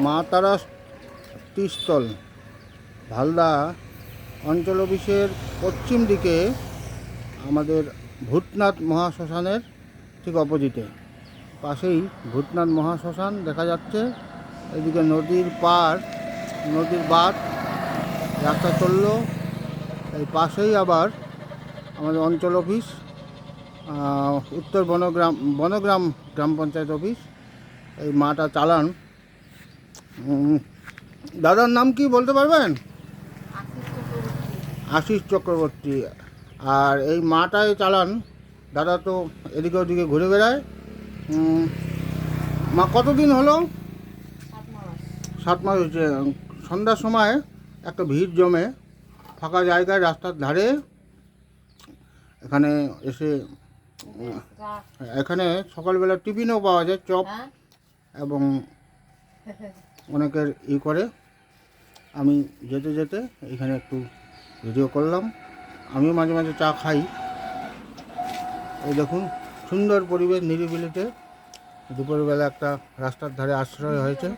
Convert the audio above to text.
মা তারা তীরস্থল ভালদা অঞ্চল অফিসের পশ্চিম দিকে আমাদের ভূতনাথ মহাশ্মশানের ঠিক অপোজিটে পাশেই ভূতনাথ মহাশ্মশান দেখা যাচ্ছে। এদিকে নদীর পার, নদীর বাঁধ, রাস্তা চললো। এই পাশেই আবার আমাদের অঞ্চল অফিস, উত্তর বনগ্রাম গ্রাম পঞ্চায়েত অফিস। এই মাটা চালান। দাদার নাম কি বলতে পারবেন? আশিস চক্রবর্তী। আর এই মাটাই চালান। দাদা তো এদিকে ওদিকে ঘুরে বেড়ায়। মা কতদিন হলো? 7 মাস হচ্ছে। সন্ধ্যার সময় একটা ভিড় জমে ফাঁকা জায়গায় রাস্তার ধারে। এখানে এসে এখানে সকালবেলা টিফিনও পাওয়া যায়, চপ, এবং অনেকের করে। আমি যেতে যেতে এখানে একটু ভিডিও করলাম। আমিও মাঝে মাঝে চা খাই। এই দেখুন সুন্দর পরিবেশ, নিরিবিলিতে দুপুরবেলা একটা রাস্তার ধারে আশ্রয় হয়েছে।